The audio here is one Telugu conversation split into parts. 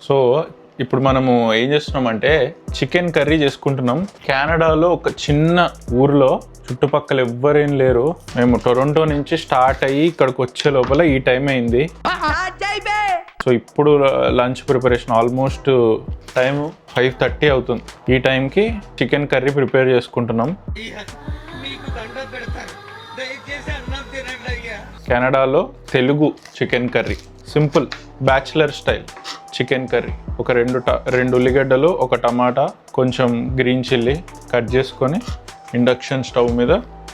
సో ఇప్పుడు మనము ఏం చేస్తున్నామంటే చికెన్ కర్రీ చేసుకుంటున్నాం. కెనడాలో ఒక చిన్న ఊర్లో, చుట్టుపక్కల ఎవ్వరేం లేరు. మేము టొరంటో నుంచి స్టార్ట్ అయ్యి ఇక్కడికి వచ్చే లోపల ఈ టైం అయింది. సో ఇప్పుడు లంచ్ ప్రిపరేషన్ ఆల్మోస్ట్ టైం 5:30 అవుతుంది. ఈ టైంకి చికెన్ కర్రీ ప్రిపేర్ చేసుకుంటున్నాం. కెనడాలో Telugu chicken curry, simple bachelor style chicken curry. ఒక రెండు ఉల్లిగడ్డలు, ఒక టమాటా, కొంచెం గ్రీన్ చిల్లీ కట్ చేసుకొని ఇండక్షన్ స్టవ్ మీద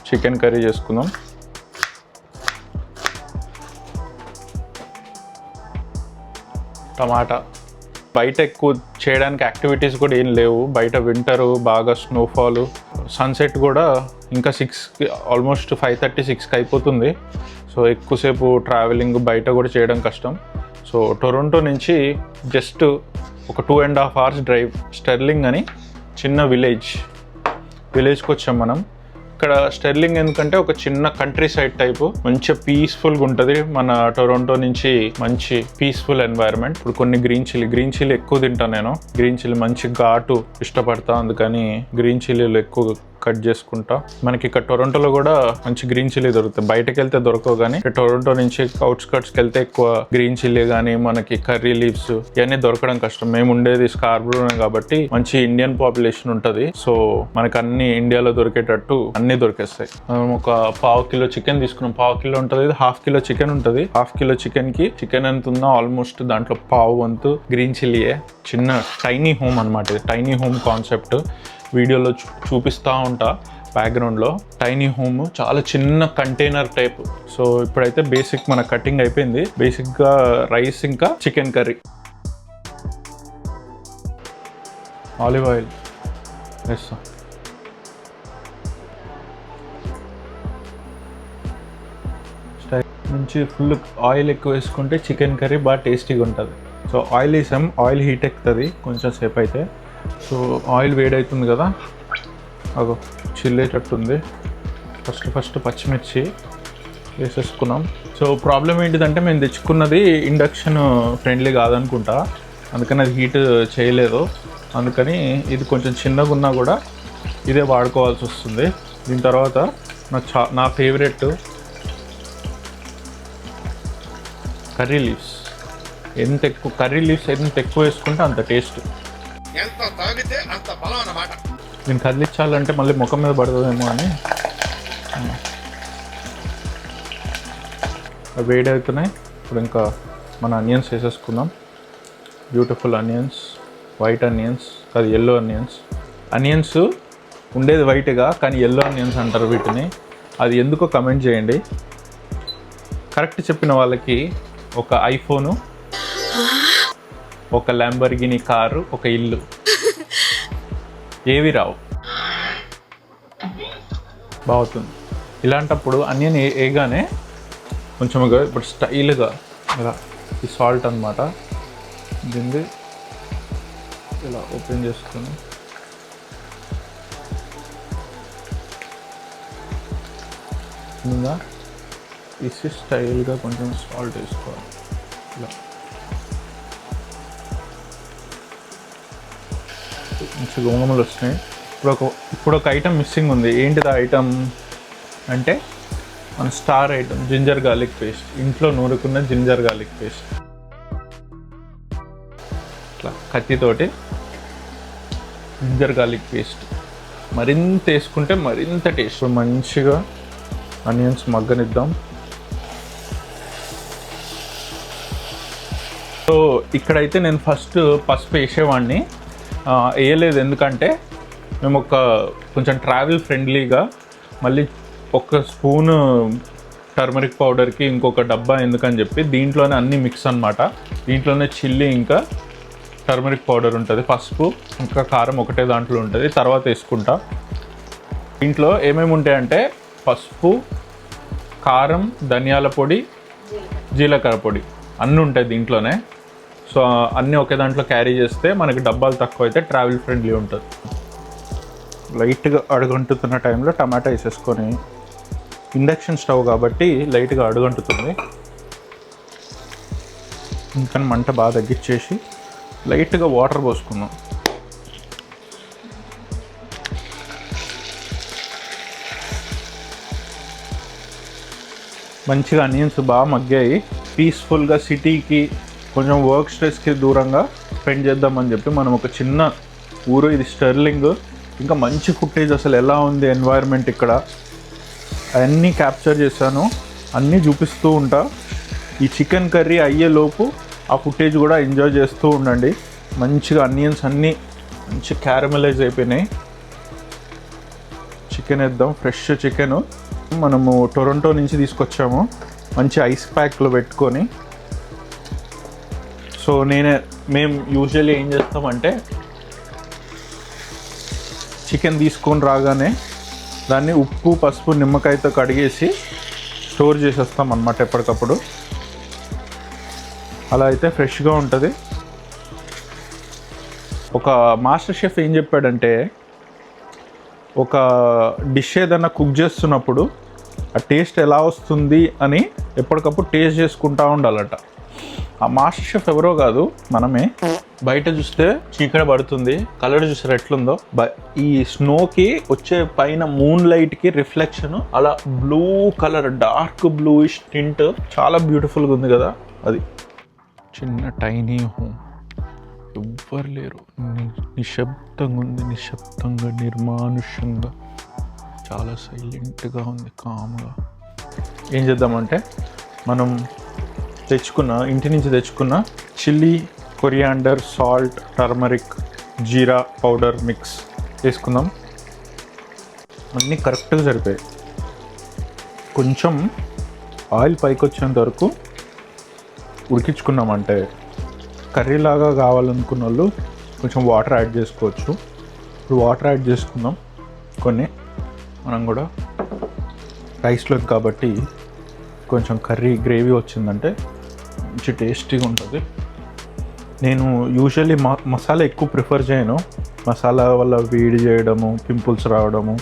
చికెన్ కర్రీ చేసుకుందాం. టమాటా. బయట ఎక్కువ చేయడానికి యాక్టివిటీస్ కూడా ఏం లేవు. బయట వింటరు, బాగా స్నోఫాలు, సన్సెట్ కూడా ఇంకా 6కి ఆల్మోస్ట్ 5:30, 6కి అయిపోతుంది. సో ఎక్కువసేపు ట్రావెలింగ్ బయట కూడా చేయడం కష్టం. సో టొరంటో నుంచి జస్ట్ ఒక 2.5 hours డ్రైవ్. స్టెర్లింగ్ అని చిన్న విలేజ్కి వచ్చాం మనం. ఇక్కడ స్టెర్లింగ్ ఎందుకంటే ఒక చిన్న కంట్రీ సైడ్ టైపు, మంచిగా పీస్ఫుల్గా ఉంటుంది. మన టొరంటో నుంచి మంచి పీస్ఫుల్ ఎన్వైరన్మెంట్. ఇప్పుడు కొన్ని గ్రీన్ చిల్లీ ఎక్కువ తింటాను నేను. గ్రీన్ చిల్లీ మంచి ఘాటు ఇష్టపడతా, అందుకని గ్రీన్ చిల్లీలు ఎక్కువ కట్ చేసుకుంటా. మనకి ఇక్కడ టొరంటోలో కూడా మంచి గ్రీన్ చిల్లీ దొరుకుతాయి. బయటకు వెళ్తే దొరకవు, కానీ టొరంటో నుంచి అవుట్స్కర్ట్స్కి వెళ్తే ఎక్కువ గ్రీన్ చిల్లీ కానీ మనకి కర్రీ లీవ్స్ ఇవన్నీ దొరకడం కష్టం. మేము ఉండేది స్కార్బరోనే కాబట్టి మంచి ఇండియన్ పాపులేషన్ ఉంటుంది. సో మనకు అన్ని ఇండియాలో దొరికేటట్టు అన్ని దొరికేస్తాయి. మనం ఒక 1/2 కిలో చికెన్ తీసుకున్నాం. 1/2 కిలో ఉంటుంది, 1/2 కిలో చికెన్ ఉంటుంది. 1/2 కిలో చికెన్కి చికెన్ ఎంత ఉందో ఆల్మోస్ట్ దాంట్లో 1/2 వంతు గ్రీన్ చిల్లీయే. చిన్న టైనీ హోమ్ అనమాట ఇది. టైనీ హోమ్ కాన్సెప్ట్ వీడియోలో చూపిస్తూ ఉంటా. బ్యాక్గ్రౌండ్లో టైనీ హోమ్ చాలా చిన్న కంటైనర్ టైప్. సో ఇప్పుడైతే బేసిక్ మన కటింగ్ అయిపోయింది. బేసిక్గా రైస్ ఇంకా చికెన్ కర్రీ. ఆలివ్ ఆయిల్ వేస్తాం. నుంచి ఫుల్ ఆయిల్ ఎక్కువ వేసుకుంటే చికెన్ కర్రీ బాగా టేస్టీగా ఉంటుంది. సో ఆయిల్ వేసాం, ఆయిల్ హీట్ ఎక్కుతుంది కొంచెం సేపు అయితే. సో ఆయిల్ వేడవుతుంది కదా, అగో చిల్లేటట్టుంది. ఫస్ట్ పచ్చిమిర్చి వేసేసుకున్నాం. సో ప్రాబ్లం ఏంటిదంటే మేము తెచ్చుకున్నది ఇండక్షన్ ఫ్రెండ్లీ కాదనుకుంటా, అందుకని అది హీట్ చేయలేదు. అందుకని ఇది కొంచెం చిన్నగా ఉన్నా కూడా ఇదే వాడుకోవాల్సి వస్తుంది. దీని తర్వాత నా favourite curry leaves. Curry leaves ఎంత ఎక్కువ వేసుకుంటే అంత టేస్ట్. దీన్ని కదిలించాలంటే మళ్ళీ ముఖం మీద పడుతుందేమో అని వేడి అవుతున్నాయి. ఇప్పుడు ఇంకా మన ఆనియన్స్ వేసేసుకుందాం. బ్యూటిఫుల్ ఆనియన్స్, వైట్ ఆనియన్స్, అది ఎల్లో ఆనియన్స్. ఆనియన్స్ ఉండేది వైట్గా, కానీ ఎల్లో ఆనియన్స్ అంటారు వీటిని. అది ఎందుకో కమెంట్ చేయండి. కరెక్ట్ చెప్పిన వాళ్ళకి ఒక ఐఫోను, ఒక ల్యాంబర్గిని కారు, ఒక ఇల్లు, ఏవి రావు. బాగుంటుంది. ఇలాంటప్పుడు ఆనియన్ వేయగానే కొంచెం ఇప్పుడు స్టైల్గా ఇలా ఈ సాల్ట్ అనమాట, దీన్ని ఇలా ఓపెన్ చేసుకుని ముందుగా తీసి స్టైల్గా కొంచెం సాల్ట్ వేసుకోవాలి. ఇలా మంచి గోంగూరలు వస్తున్నాయి. ఇప్పుడు ఒక ఐటమ్ మిస్సింగ్ ఉంది. ఏంటిది ఆ ఐటమ్ అంటే మన star item ginger garlic paste. ఇంట్లో నూరుకున్న జింజర్ గార్లిక్ పేస్ట్. ఇట్లా కత్తితోటి జింజర్ గార్లిక్ పేస్ట్ మరింత వేసుకుంటే మరింత టేస్ట్. మంచిగా ఆనియన్స్ మగ్గనిద్దాం. సో ఇక్కడైతే నేను ఫస్ట్ పసుపు వేసేవాడిని, వేయలేదు. ఎందుకంటే మేము కొంచెం ట్రావెల్ ఫ్రెండ్లీగా మళ్ళీ ఒక స్పూను టర్మరిక్ పౌడర్కి ఇంకొక డబ్బా ఎందుకని చెప్పి దీంట్లోనే అన్నీ మిక్స్ అనమాట. దీంట్లోనే చిల్లీ ఇంకా టర్మరిక్ పౌడర్ ఉంటుంది, పసుపు ఇంకా కారం ఒకటే దాంట్లో ఉంటుంది. తర్వాత వేసుకుంటా. దీంట్లో ఏమేమి ఉంటాయంటే పసుపు, కారం, ధనియాల పొడి, జీలకర్ర పొడి అన్నీ ఉంటాయి దీంట్లోనే. సో అన్నీ ఒకే దాంట్లో క్యారీ చేస్తే మనకి డబ్బాలు తక్కువ అయితే ట్రావెల్ ఫ్రెండ్లీ ఉంటుంది. లైట్గా అడుగంటుతున్న టైంలో టమాటా వేసేసుకొని, ఇండక్షన్ స్టవ్ కాబట్టి లైట్గా అడుగంటుతుంది, ఇంకా మంట బాగా తగ్గించేసి లైట్గా వాటర్ పోసుకుందాం. మంచిగా ఆనియన్స్ బాగా మగ్గాయి. పీస్ఫుల్గా సిటీకి కొంచెం వర్క్ స్ట్రెస్కి దూరంగా స్పెండ్ చేద్దామని చెప్పి మనం ఒక చిన్న ఊరు, ఇది స్టెర్లింగ్. ఇంకా మంచి ఫుటేజ్, అసలు ఎలా ఉంది ఎన్వైర్న్మెంట్ ఇక్కడ అవన్నీ క్యాప్చర్ చేశాను, అన్నీ చూపిస్తూ ఉంటా. ఈ చికెన్ కర్రీ అయ్యేలోపు ఆ ఫుటేజ్ కూడా ఎంజాయ్ చేస్తూ ఉండండి. మంచిగా ఆనియన్స్ అన్నీ మంచి క్యారమలైజ్ అయిపోయినాయి. చికెన్ వేద్దాం, ఫ్రెష్ చికెను మనము టొరంటో నుంచి తీసుకొచ్చాము, మంచి ఐస్ ప్యాక్లో పెట్టుకొని. సో మేము యూజువల్లీ ఏం చేస్తామంటే చికెన్ తీసుకొని రాగానే దాన్ని ఉప్పు, పసుపు, నిమ్మకాయతో కడిగేసి స్టోర్ చేసేస్తాం అన్నమాట ఎప్పటికప్పుడు. అలా అయితే ఫ్రెష్గా ఉంటుంది. ఒక మాస్టర్ షెఫ్ ఏం చెప్పాడంటే, ఒక డిష్ ఏదైనా కుక్ చేస్తున్నప్పుడు ఆ టేస్ట్ ఎలా వస్తుంది అని ఎప్పటికప్పుడు టేస్ట్ చేసుకుంటూ ఉండాలట. ఆ మాస్టర్ షెఫ్ ఎవరో కాదు, మనమే. బయట చూస్తే చీకటి పడుతుంది, కలర్ చూసారు ఎట్లుందో. ఈ స్నోకి వచ్చే పైన మూన్ లైట్కి రిఫ్లెక్షన్ అలా blue colour, dark bluish tint, చాలా బ్యూటిఫుల్గా ఉంది కదా. అది చిన్న టైనీ హోమ్, ఎవ్వరు లేరు, నిశ్శబ్దంగా ఉంది, నిశ్శబ్దంగా, నిర్మానుష్యంగా, చాలా సైలెంట్గా ఉంది, కామ్గా. ఏం చేద్దామంటే మనం ఇంటి నుంచి తెచ్చుకున్న చిల్లీ, కొరియాండర్, సాల్ట్, టర్మరిక్, జీరా పౌడర్ మిక్స్ వేసుకుందాం. అన్నీ కరెక్ట్గా సరిపోయాయి. కొంచెం ఆయిల్ పైకి వచ్చేంత వరకు ఉడికించుకున్నామంటే కర్రీలాగా కావాలనుకున్న వాళ్ళు కొంచెం వాటర్ యాడ్ చేసుకోవచ్చు. ఇప్పుడు వాటర్ యాడ్ చేసుకుందాం కొన్ని. మనం కూడా రైస్లోకి కాబట్టి కొంచెం కర్రీ గ్రేవీ వచ్చిందంటే మంచి టేస్టీగా ఉంటుంది. నేను యూజువల్లీ మసాలా ఎక్కువ ప్రిఫర్ చేయను. మసాలా వల్ల వేడి చేయడము, పింపుల్స్ రావడము,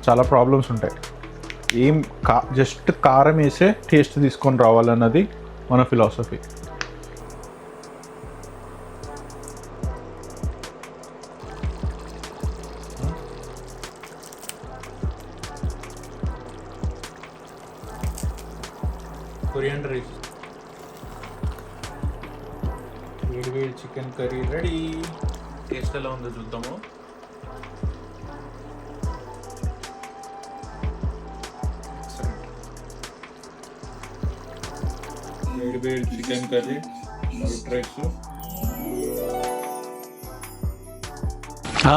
చాలా ప్రాబ్లమ్స్ ఉంటాయి. జస్ట్ కారం వేసే టేస్ట్ తీసుకొని రావాలన్నది మన ఫిలాసఫీ. కొరియాండర్ రైస్, వేడి చికెన్ కర్రీ రెడీ. టేస్ట్ ఎలా ఉందో చూద్దాము. వేడి చికెన్ కర్రీ, వైట్ రైస్.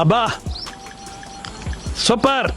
అబ్బా సూపర్.